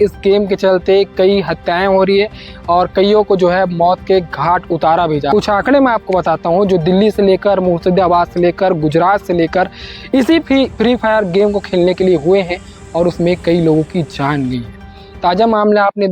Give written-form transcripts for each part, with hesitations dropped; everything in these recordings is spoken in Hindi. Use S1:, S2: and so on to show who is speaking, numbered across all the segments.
S1: इस गेम के चलते कई हत्याएं हो रही है और कईयों को जो है मौत के घाट उतारा भी जा। कुछ आंकड़े मैं आपको बताता हूं जो दिल्ली से लेकर मुर्शिदाबाद से लेकर गुजरात से लेकर इसी फ्री फायर गेम को खेलने के लिए हुए हैं और उसमें कई लोगों की जान गई है। ताज़ा मामला आपने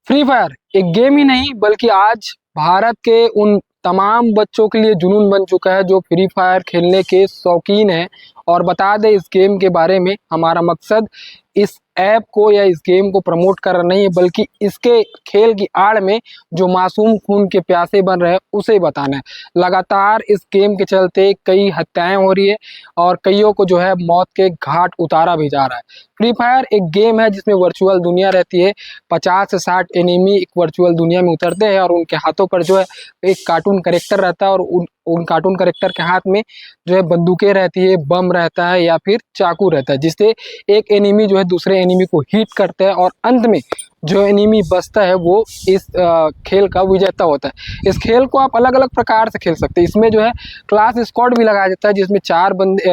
S1: फ्री फायर एक गेम ही नहीं बल्कि आज भारत के उन तमाम बच्चों के लिए जुनून बन चुका है जो फ्री फायर खेलने के शौकीन हैं। और बता दें इस गेम के बारे में, हमारा मकसद इस ऐप को या इस गेम को प्रमोट करना नहीं है बल्कि इसके खेल की आड़ में जो मासूम खून के प्यासे बन रहे हैं उसे बताना है। लगातार इस गेम के चलते कई हत्याएं हो रही है और कईयों को जो है मौत के घाट उतारा भी जा रहा है। फ्री फायर एक गेम है जिसमें वर्चुअल दुनिया रहती है। 50 से 60 एनिमी एक वर्चुअल दुनिया में उतरते हैं और उनके हाथों पर जो है एक कार्टून कैरेक्टर रहता है और उन कार्टून कैरेक्टर के हाथ में जो है बंदूकें रहती है, बम रहता है या फिर चाकू रहता है, जिससे एक एनिमी जो है दूसरे एनिमी को हिट करता है और अंत में जो एनिमी बचता है वो इस खेल का विजेता होता है। इस खेल को आप अलग अलग प्रकार से खेल सकते हैं। इसमें जो है क्लास स्क्वाड भी लगाया जाता है जिसमें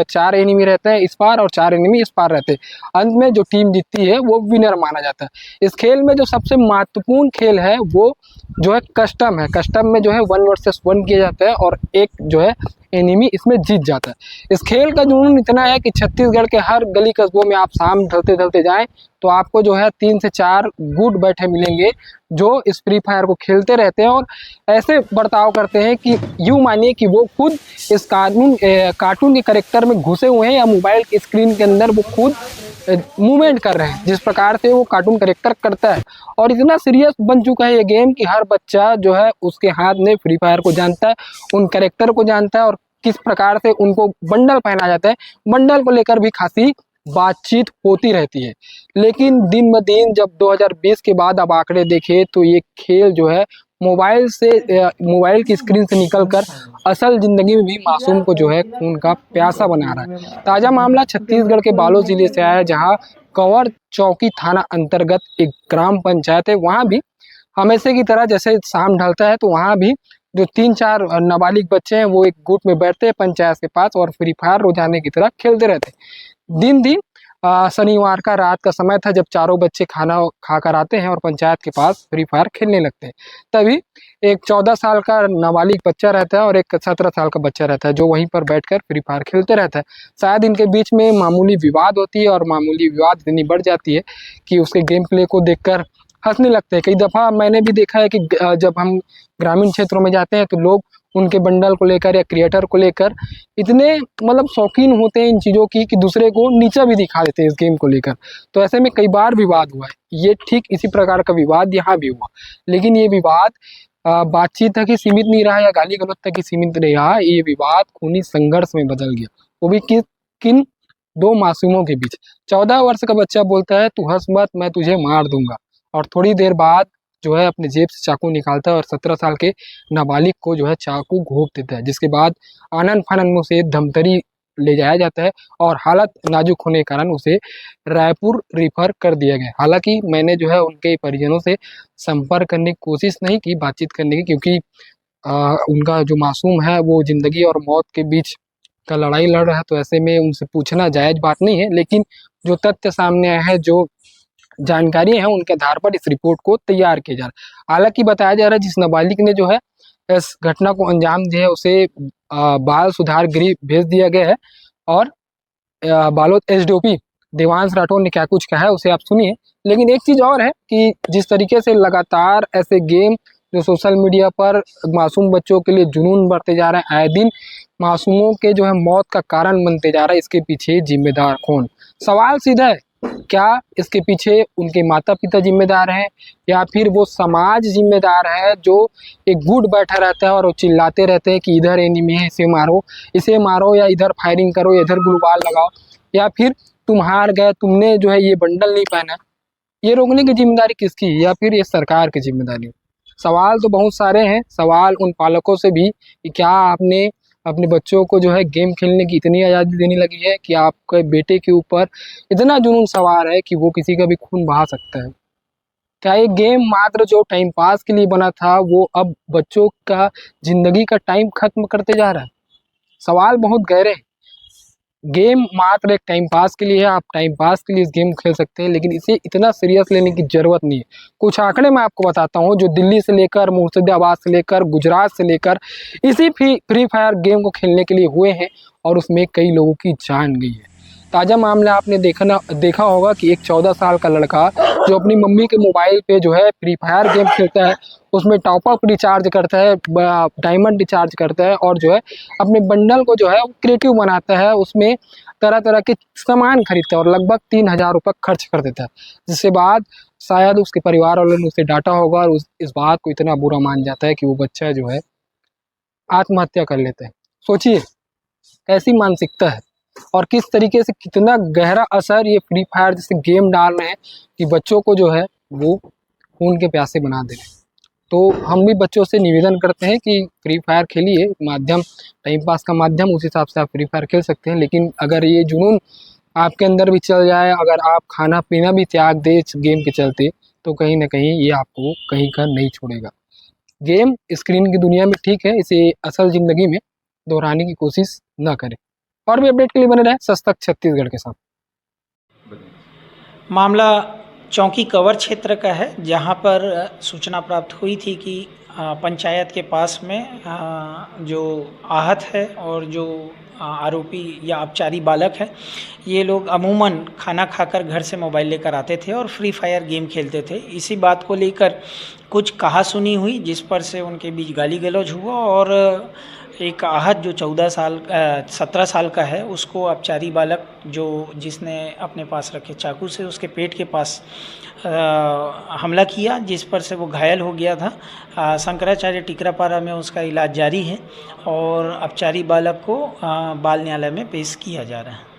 S1: 4 एनिमी रहते हैं इस पार और 4 एनिमी इस पार रहते हैं। अंत में जो टीम जीतती है वो विनर माना जाता है। इस खेल में जो सबसे महत्वपूर्ण खेल है वो जो है कस्टम है। कस्टम में जो है 1 वर्सेस 1 किया जाता है और एक जो है एनिमी इसमें जीत जाता है। इस खेल का जुनून इतना है कि छत्तीसगढ़ के हर गली कस्बों में आप शाम ढलते ढलते जाएं तो आपको जो है 3 से 4 गुट बैठे मिलेंगे जो इस फ्री फायर को खेलते रहते हैं और ऐसे बर्ताव करते हैं कि यूँ मानिए कि वो खुद इस कार्टून के कैरेक्टर में घुसे हुए हैं या मोबाइल की स्क्रीन के अंदर वो खुद मूवमेंट कर रहे हैं जिस प्रकार से वो कार्टून कैरेक्टर करता है। और इतना सीरियस बन चुका है ये गेम कि हर बच्चा जो है उसके हाथ में फ्री फायर को जानता है, उन कैरेक्टर को जानता है और किस प्रकार से उनको बंडल पहना जाता है, बंडल को लेकर भी खासी बातचीत होती रहती है। लेकिन दिन ब दिन जब 2020 के बाद अब आंकड़े देखे तो ये खेल जो है मोबाइल की स्क्रीन से निकलकर असल जिंदगी में भी मासूम को जो है खून का प्यासा बना रहा है। ताज़ा मामला छत्तीसगढ़ के बालोद जिले से आया है जहां कंवर चौकी थाना अंतर्गत एक ग्राम पंचायत है। वहां भी हमेशा की तरह जैसे शाम ढलता है तो वहां भी जो 3-4 नाबालिग बच्चे हैं वो एक गुट में बैठते हैं पंचायत के पास और फ्री फायर रोजाने की तरह खेलते रहते हैं। दिन शनिवार का रात का समय था जब चारों बच्चे खाना खाकर आते हैं और पंचायत के पास फ्री फायर खेलने लगते हैं। तभी एक 14 साल का नाबालिग बच्चा रहता है और एक 17 साल का बच्चा रहता है जो वहीं पर बैठकर फ्री फायर खेलते रहता है। शायद इनके बीच में मामूली विवाद होती है और मामूली विवाद इतनी बढ़ जाती है कि उसके गेम प्ले को देखकर हंसने लगते हैं। कई दफ़ा मैंने भी देखा है कि जब हम ग्रामीण क्षेत्रों में जाते हैं तो लोग उनके बंडल को लेकर या क्रिएटर को लेकर इतने मतलब शौकीन होते हैं इन चीज़ों की कि दूसरे को नीचा भी दिखा देते हैं इस गेम को लेकर। तो ऐसे में कई बार विवाद हुआ है। ये ठीक इसी प्रकार का विवाद यहाँ भी हुआ, लेकिन ये विवाद बातचीत तक ही सीमित नहीं रहा या गाली गलौज तक ही सीमित नहीं रहा। ये विवाद खूनी संघर्ष में बदल गया, वो भी किन 2 मासूमों के बीच। 14 वर्ष का बच्चा बोलता है तू हंस मत, मैं तुझे मार दूंगा, और थोड़ी देर बाद जो है अपने जेब से चाकू निकालता है और 17 साल के नाबालिग को जो है चाकू घोंप देता है, जिसके बाद आनन फानन में उसे धमतरी ले जाया जाता है और हालत नाजुक होने के कारण उसे रायपुर रिफर कर दिया गया। हालांकि मैंने जो है उनके परिजनों से संपर्क करने की कोशिश नहीं की, बातचीत करने की, क्योंकि उनका जो मासूम है वो ज़िंदगी और मौत के बीच का लड़ाई लड़ रहा है, तो ऐसे में उनसे पूछना जायज़ बात नहीं है। लेकिन जो तथ्य सामने आया है, जो जानकारी है, उनके आधार पर इस रिपोर्ट को तैयार किया जा रहा है। हालांकि बताया जा रहा है जिस नाबालिग ने जो है इस घटना को अंजाम दिया है उसे बाल सुधार गृह भेज दिया गया है। और बालोद एसडीओपी देवांश राठौर ने क्या कुछ कहा है उसे आप सुनिए। लेकिन एक चीज़ और है कि जिस तरीके से लगातार ऐसे गेम जो सोशल मीडिया पर मासूम बच्चों के लिए जुनून बढ़ते जा रहे हैं, आए दिन मासूमों के जो है मौत का कारण बनते जा रहा है, इसके पीछे जिम्मेदार कौन? सवाल सीधा है, क्या इसके पीछे उनके माता पिता जिम्मेदार हैं या फिर वो समाज जिम्मेदार है जो एक गुट बैठा रहता है और वो चिल्लाते रहते हैं कि इधर एनिमी है इसे मारो या इधर फायरिंग करो या इधर ग्लूवाल लगाओ, या फिर तुम हार गए, तुमने जो है ये बंडल नहीं पहना, ये रोकने की जिम्मेदारी किसकी, या फिर ये सरकार की जिम्मेदारी? सवाल तो बहुत सारे हैं। सवाल उन पालकों से भी कि क्या आपने अपने बच्चों को जो है गेम खेलने की इतनी आज़ादी देने लगी है कि आपके बेटे के ऊपर इतना जुनून सवार है कि वो किसी का भी खून बहा सकता है? क्या ये गेम मात्र जो टाइम पास के लिए बना था वो अब बच्चों का ज़िंदगी का टाइम खत्म करते जा रहा है? सवाल बहुत गहरे हैं। गेम मात्र एक टाइम पास के लिए है, आप टाइम पास के लिए इस गेम को खेल सकते हैं, लेकिन इसे इतना सीरियस लेने की ज़रूरत नहीं है। कुछ आंकड़े मैं आपको बताता हूँ जो दिल्ली से लेकर मुर्शिदाबाद से लेकर गुजरात से लेकर इसी फ्री फायर गेम को खेलने के लिए हुए हैं और उसमें कई लोगों की जान गई है। ताज़ा मामला आपने देखा होगा कि एक 14 साल का लड़का जो अपनी मम्मी के मोबाइल पे जो है फ्री फायर गेम खेलता है, उसमें टॉप अप रिचार्ज करता है, डायमंड रिचार्ज करता है और जो है अपने बंडल को जो है वो क्रिएटिव बनाता है, उसमें तरह तरह के सामान खरीदता है और लगभग 3,000 रुपये खर्च कर देता है, जिसके बाद शायद उसके परिवार वालों ने उसे डांटा होगा और इस बात को इतना बुरा मान जाता है कि वो बच्चा जो है आत्महत्या कर लेता है। सोचिए ऐसी मानसिकता है और किस तरीके से कितना गहरा असर ये फ्री फायर जैसे गेम डाल रहे हैं कि बच्चों को जो है वो खून के प्यासे बना दे रहे हैं। तो हम भी बच्चों से निवेदन करते हैं कि फ्री फायर खेलिए, माध्यम टाइम पास का माध्यम, उस हिसाब से आप फ्री फायर खेल सकते हैं, लेकिन अगर ये जुनून आपके अंदर भी चल जाए, अगर आप खाना पीना भी त्याग दे इस गेम के चलते, तो कहीं ना कहीं ये आपको कहीं का नहीं छोड़ेगा। गेम स्क्रीन की दुनिया में ठीक है, इसे असल ज़िंदगी में दोहराने की कोशिश ना करें। और भी अपडेट के लिए बने रहें सस्तक छत्तीसगढ़ के साथ।
S2: मामला चौकी कवर क्षेत्र का है, जहां पर सूचना प्राप्त हुई थी कि पंचायत के पास में जो आहत है और जो आरोपी या अपचारी बालक है, ये लोग अमूमन खाना खाकर घर से मोबाइल लेकर आते थे और फ्री फायर गेम खेलते थे। इसी बात को लेकर कुछ कहासुनी हुई, जिस पर से उनके बीच गाली गलौज हुआ और एक आहत जो 17 साल का है, उसको अपचारी बालक जिसने अपने पास रखे चाकू से उसके पेट के पास हमला किया, जिस पर से वो घायल हो गया था। शंकराचार्य टिकरापारा में उसका इलाज जारी है और अपचारी बालक को बाल न्यायालय में पेश किया जा रहा है।